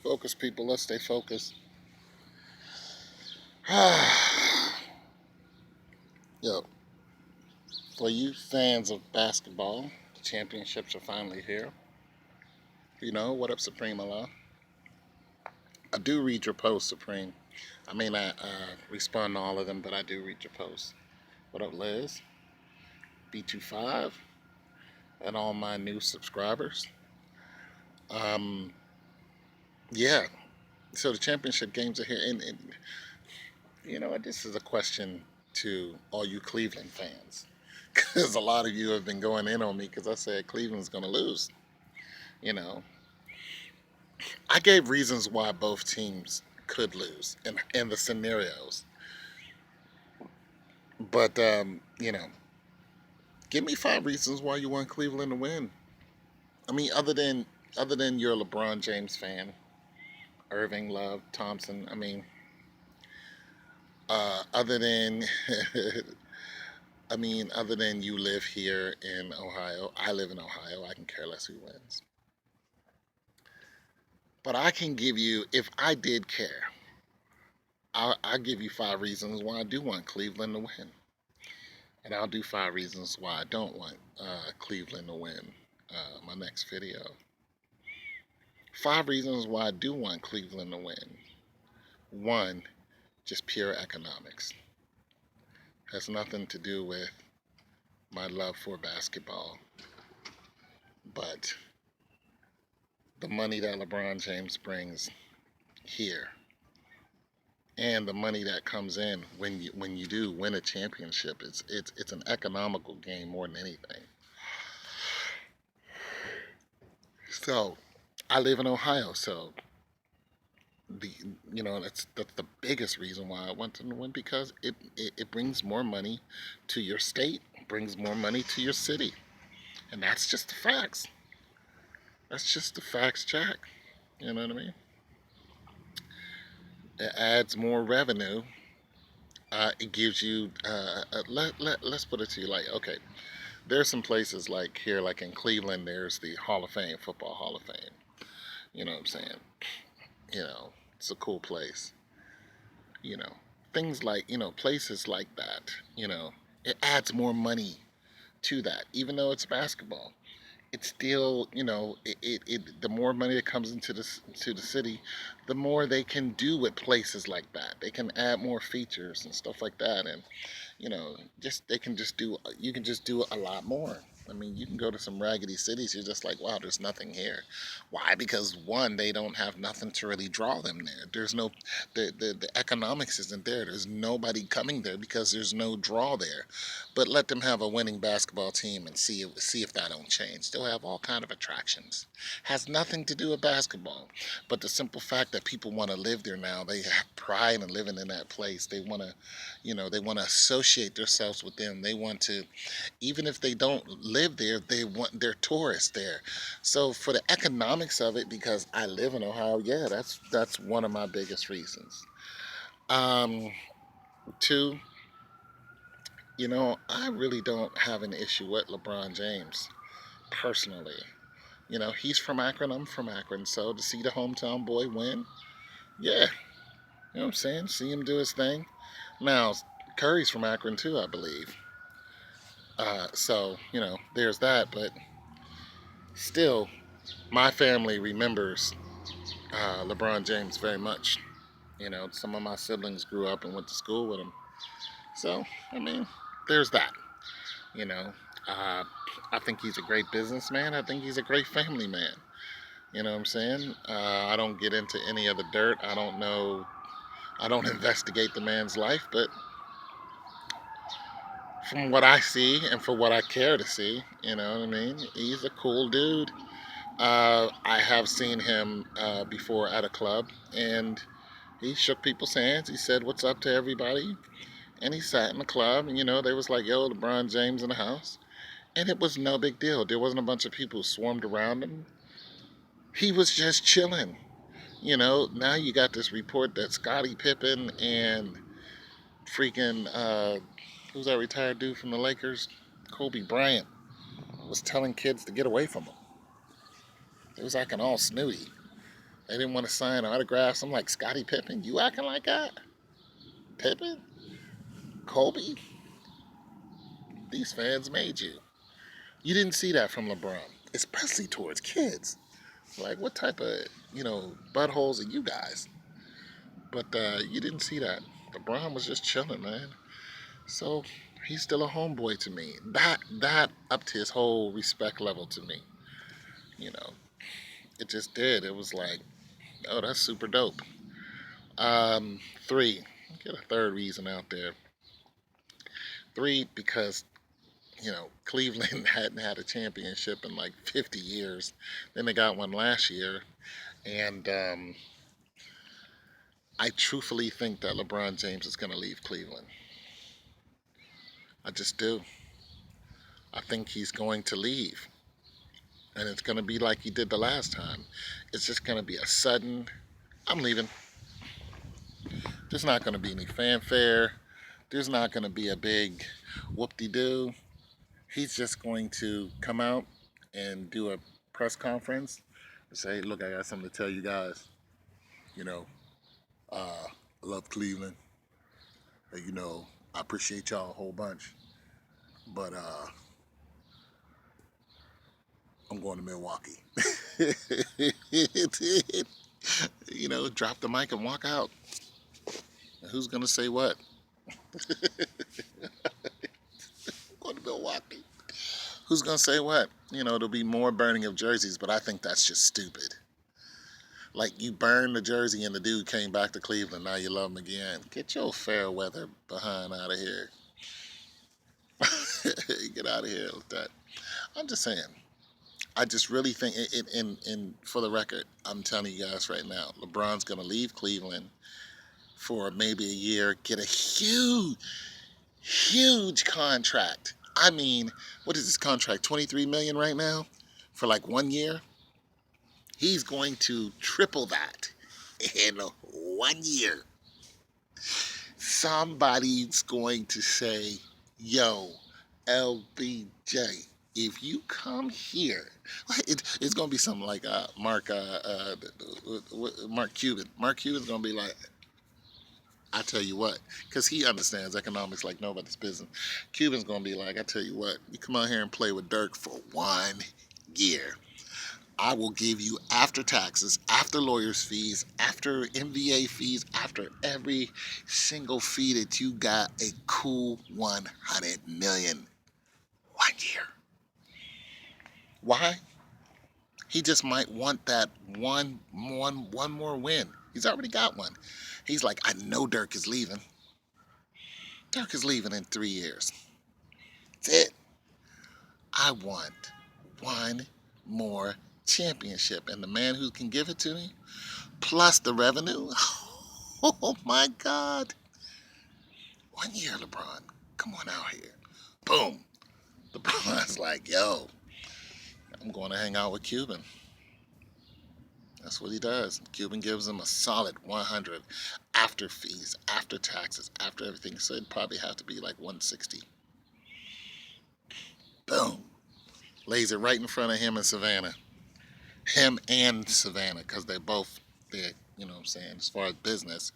Focus, people. Let's stay focused. Yo, for you fans of basketball, the championships are finally here. You know, what up, Supreme Allah? I do read your posts, Supreme. I may not respond to all of them, but I do read your posts. What up, Liz? B25, and all my new subscribers. Um, yeah, so the championship games are here. And you know what? This is a question to all you Cleveland fans. Because a lot of you have been going in on me because I said Cleveland's going to lose. You know, I gave reasons why both teams could lose in the scenarios. But, you know, give me 5 reasons why you want Cleveland to win. I mean, other than you're a LeBron James fan, Irving, Love, Thompson. I mean, other than other than you live here in Ohio, I live in Ohio. I can care less who wins. But I can give you, if I did care, I'll give you 5 reasons why I do want Cleveland to win, and I'll do 5 reasons why I don't want Cleveland to win. My next video. 5 reasons why I do want Cleveland to win. One, just pure economics. Has nothing to do with my love for basketball, but the money that LeBron James brings here and the money that comes in when you do win a championship, it's an economical game more than anything. So I live in Ohio, so the that's the biggest reason why I want them to win, because it brings more money to your state, brings more money to your city, and that's just the facts. That's just the facts, Jack. You know what I mean? It adds more revenue. It gives you let's put it to you like, okay, there's some places like here, like in Cleveland, there's the Hall of Fame, Football Hall of Fame. You know what I'm saying? You know, it's a cool place. You know, things like, places like that, it adds more money to that, even though it's basketball. It's still, the more money that comes into to the city, the more they can do with places like that. They can add more features and stuff like that, and just they can just do. You can just do a lot more. I mean, you can go to some raggedy cities. You're just like, wow, there's nothing here. Why? Because one, they don't have nothing to really draw them there. There's no, the economics isn't there. There's nobody coming there because there's no draw there. But let them have a winning basketball team and see if that don't change. They'll have all kind of attractions. Has nothing to do with basketball, but the simple fact that people want to live there now. They have pride in living in that place. They want to, they want to associate themselves with them. They want to, even if they don't live there, they're tourists there. So for the economics of it, because I live in Ohio, yeah, that's one of my biggest reasons. Um, Two, I really don't have an issue with LeBron James personally. He's from Akron, I'm from Akron, so to see the hometown boy win, yeah, you know what I'm saying? See him do his thing. Now, Curry's from Akron too, I believe. So, there's that, but still, my family remembers LeBron James very much. Some of my siblings grew up and went to school with him. So, I mean, there's that. You know, uh, I think he's a great businessman. I think he's a great family man. You know what I'm saying? I don't get into any of the dirt. I don't know. I don't investigate the man's life, but from what I see and for what I care to see, you know what I mean? He's a cool dude. I have seen him before at a club, and he shook people's hands. He said, "What's up" to everybody, and he sat in the club, and they was like, "Yo, LeBron James in the house," and it was no big deal. There wasn't a bunch of people who swarmed around him. He was just chilling. Now you got this report that Scottie Pippen and freaking who's that retired dude from the Lakers, Kobe Bryant, was telling kids to get away from him. It was acting all snooty. They didn't want to sign autographs. I'm like, Scottie Pippen, you acting like that? Pippen? Kobe? These fans made you. You didn't see that from LeBron, especially towards kids. Like, what type of, buttholes are you guys? But you didn't see that. LeBron was just chilling, man. So he's still a homeboy to me. That upped his whole respect level to me. You know, it just did. It was like, oh, that's super dope. Three. Get a third reason out there. Three, because Cleveland hadn't had a championship in like 50 years. Then they got one last year, and I truthfully think that LeBron James is going to leave Cleveland. I just do. I think he's going to leave, and it's going to be like he did the last time. It's just going to be a sudden, I'm leaving. There's not going to be any fanfare. There's not going to be a big whoop-de-doo. He's just going to come out and do a press conference and say, look, I got something to tell you guys. You know, I love Cleveland. I appreciate y'all a whole bunch. But I'm going to Milwaukee. Drop the mic and walk out. And who's going to say what? I'm going to Milwaukee. Who's going to say what? There'll be more burning of jerseys, but I think that's just stupid. Like, you burned the jersey and the dude came back to Cleveland. Now you love him again. Get your fair weather behind out of here. Get out of here with that. I'm just saying. I just really think, in for the record, I'm telling you guys right now, LeBron's going to leave Cleveland for maybe a year, get a huge, huge contract. I mean, what is this contract? $23 million right now for like 1 year. He's going to triple that in 1 year. Somebody's going to say, "Yo, LBJ, if you come here," it's going to be something like Mark Cuban. Mark Cuban's going to be like, I tell you what, because he understands economics like nobody's business. Cuban's going to be like, I tell you what, you come out here and play with Dirk for 1 year. I will give you, after taxes, after lawyers' fees, after MVA fees, after every single fee that you got, a cool 100 million 1 year. Why? He just might want that one more win. He's already got one. He's like, I know Dirk is leaving. Dirk is leaving in 3 years. That's it. I want one more championship, and the man who can give it to me, plus the revenue. Oh my God. 1 year, LeBron. Come on out here. Boom. LeBron's like, yo, I'm going to hang out with Cuban. That's what he does. Cuban gives him a solid 100 after fees, after taxes, after everything. So it'd probably have to be like 160. Boom. Lays it right in front of him and Savannah. Him and Savannah, because they both big, you know what I'm saying? As far as business,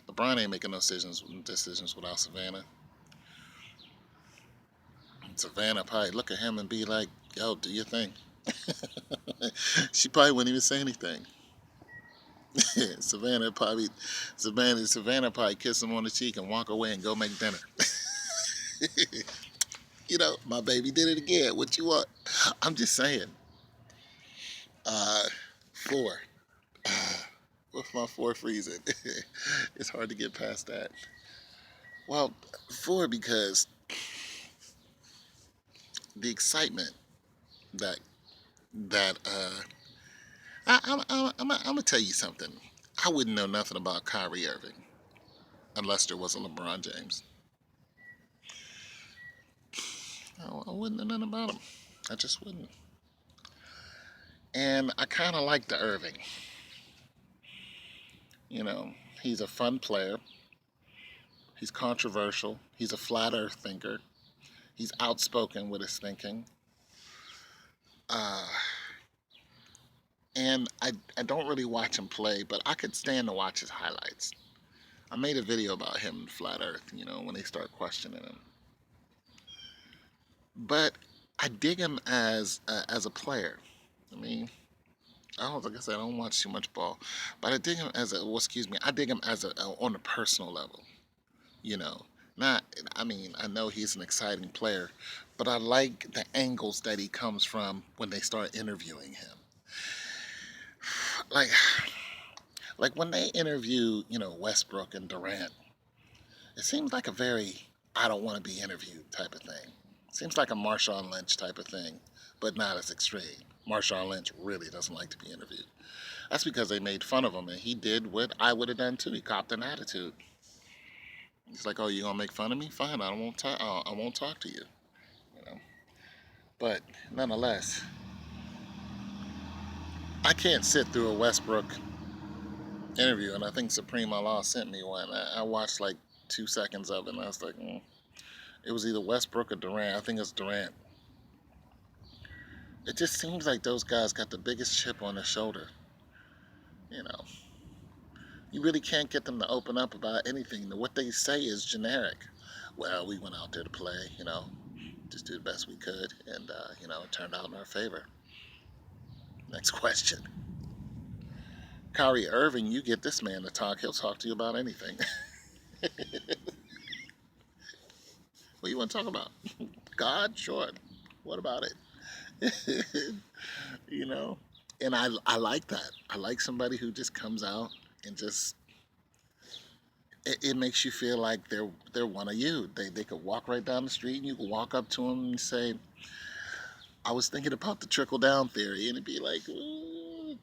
LeBron ain't making no decisions without Savannah. And Savannah probably look at him and be like, yo, do your thing. She probably wouldn't even say anything. Savannah probably kiss him on the cheek and walk away and go make dinner. My baby did it again. What you want? I'm just saying. Uh, 4. What's my 4th reason? It's hard to get past that. Well, 4, because the excitement that I'm gonna tell you something. I wouldn't know nothing about Kyrie Irving unless there was a LeBron James. I wouldn't know nothing about him. I just wouldn't. And I kind of like the Irving. He's a fun player. He's controversial. He's a flat earth thinker. He's outspoken with his thinking. Uh, And I don't really watch him play, but I could stand to watch his highlights. I made a video about him in Flat Earth, when they start questioning him. But I dig him as a player. I mean, like I said, I don't watch too much ball, but I dig him as a, well, excuse me, I dig him as on a personal level. You know, not, I mean, I know he's an exciting player, but I like the angles that he comes from when they start interviewing him. Like, like when they interview, Westbrook and Durant, it seems like a very I don't want to be interviewed type of thing. Seems like a Marshawn Lynch type of thing, but not as extreme. Marshawn Lynch really doesn't like to be interviewed. That's because they made fun of him, and he did what I would have done too. He copped an attitude. He's like, "Oh, you gonna make fun of me? Fine, I won't talk. I won't talk to you." You know. But nonetheless, I can't sit through a Westbrook interview, and I think Supreme Allah sent me one. I watched like 2 seconds of it, and I was like, it was either Westbrook or Durant. I think it's Durant. It just seems like those guys got the biggest chip on their shoulder. You know, you really can't get them to open up about anything. What they say is generic. Well, we went out there to play, just do the best we could, and it turned out in our favor. Next question. Kyrie Irving, you get this man to talk, he'll talk to you about anything. What do you want to talk about? God, sure. What about it? you know, and I like that. I like somebody who just comes out and just it makes you feel like they're one of you. They could walk right down the street and you could walk up to them and say, "I was thinking about the trickle down theory," and it'd be like, "Ooh,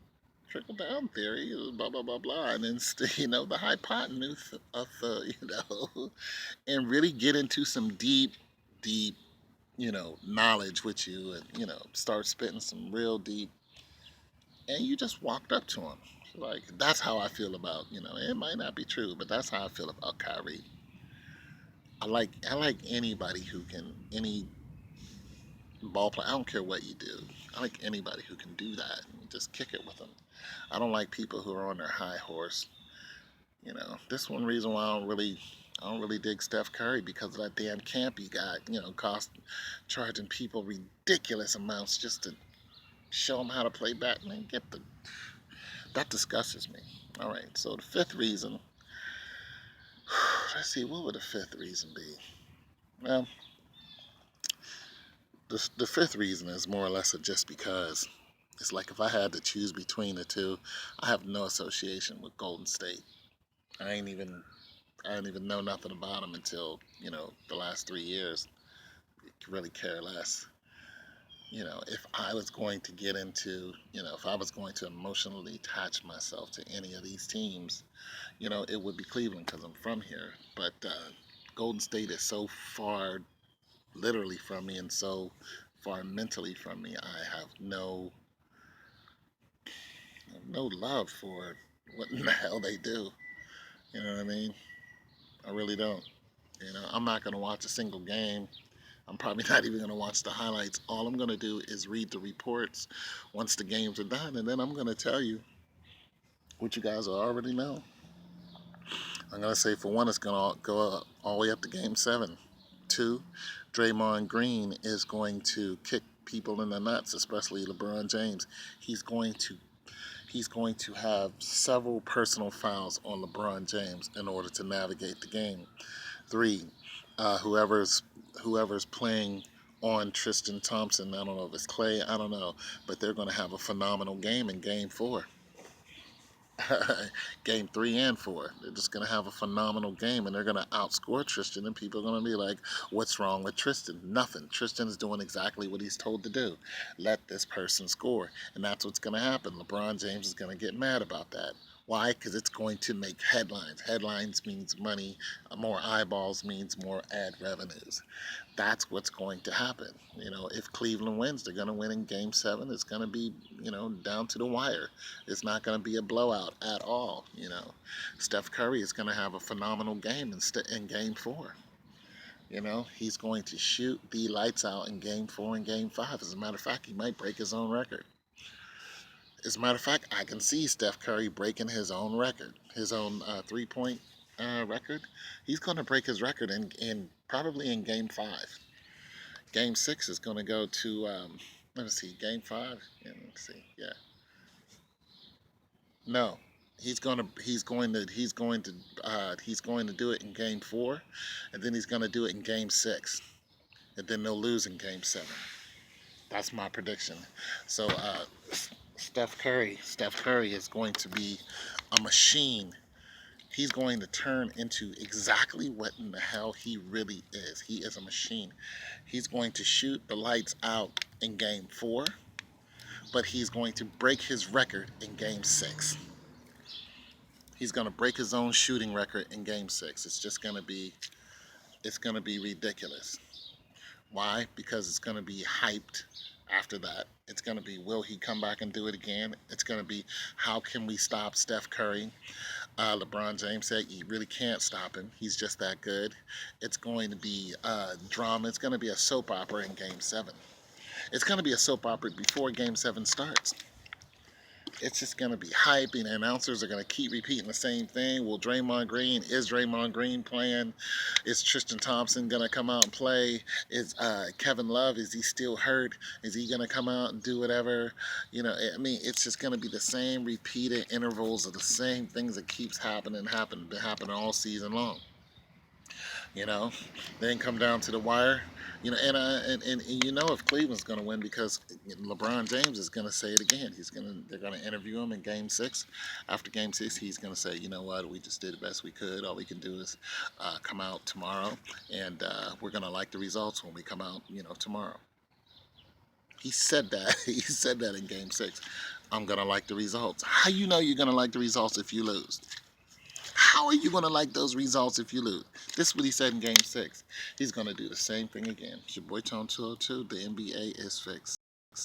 trickle down theory, blah blah blah blah," and then the hypotenuse of and really get into some deep knowledge with you, and start spitting some real deep, and you just walked up to him. Like, that's how I feel about, it might not be true, but that's how I feel about Kyrie. I like anybody who can, any ball player. I don't care what you do. I like anybody who can do that and just kick it with them. I don't like people who are on their high horse. This one reason why I don't really dig Steph Curry, because of that damn camp he got. Charging people ridiculous amounts just to show them how to play back. Man, that disgusts me. All right, so the fifth reason. Let's see, what would the fifth reason be? Well, the fifth reason is more or less a just because. It's like if I had to choose between the two, I have no association with Golden State. I ain't even I didn't even know nothing about them until the last 3 years. Really care less. If I was going to get into, if I was going to emotionally attach myself to any of these teams, it would be Cleveland because I'm from here. But Golden State is so far, literally from me, and so far mentally from me. I have no love for what in the hell they do. You know what I mean? I really don't. I'm not going to watch a single game. I'm probably not even going to watch the highlights. All I'm going to do is read the reports once the games are done, and then I'm going to tell you what you guys already know. I'm going to say, for one, it's going to go all the way up to Game 7. 2, Draymond Green is going to kick people in the nuts, especially LeBron James. He's going to have several personal fouls on LeBron James in order to navigate the game. 3, whoever's playing on Tristan Thompson, I don't know if it's Clay, I don't know, but they're going to have a phenomenal game in Game 4. Game 3 and 4. They're just going to have a phenomenal game, and they're going to outscore Tristan, and people are going to be like, "What's wrong with Tristan?" Nothing. Tristan is doing exactly what he's told to do. Let this person score. And that's what's going to happen. LeBron James is going to get mad about that. Why? Because it's going to make headlines. Headlines means money. More eyeballs means more ad revenues. That's what's going to happen. If Cleveland wins, they're going to win in Game 7. It's going to be, down to the wire. It's not going to be a blowout at all. Steph Curry is going to have a phenomenal game in Game 4. He's going to shoot the lights out in Game 4 and Game 5. As a matter of fact, he might break his own record. As a matter of fact, I can see Steph Curry breaking his own record, his own 3 point record. He's going to break his record in probably in Game 5. Game 6 is going to go to let me see, Game 5. Yeah, let's see, yeah, no, he's going to do it in Game 4, and then he's going to do it in Game 6, and then they'll lose in Game 7. That's my prediction. So Steph Curry is going to be a machine. He's going to turn into exactly what in the hell he really is. He is a machine. He's going to shoot the lights out in Game 4, but he's going to break his record in Game 6. He's going to break his own shooting record in Game 6. It's going to be ridiculous. Why? Because it's going to be hyped after that. It's going to be, will he come back and do it again? It's going to be, how can we stop Steph Curry? LeBron James said you really can't stop him. He's just that good. It's going to be drama. It's going to be a soap opera in Game 7. It's going to be a soap opera before Game 7 starts. It's just going to be hype, and announcers are going to keep repeating the same thing. Well, is Draymond Green playing? Is Tristan Thompson going to come out and play? Is Kevin Love, is he still hurt? Is he going to come out and do whatever? I mean, it's just going to be the same repeated intervals of the same things that keeps happening all season long. Then come down to the wire. And if Cleveland's going to win, because LeBron James is going to say it again. They're going to interview him in Game 6. After Game 6, he's going to say, you know what, we just did the best we could. All we can do is come out tomorrow, and we're going to like the results when we come out, tomorrow. He said that. He said that in Game 6. I'm going to like the results. How you know you're going to like the results if you lose? How are you going to like those results if you lose? This is what he said in Game 6. He's going to do the same thing again. It's your boy Tone 202. The NBA is fixed.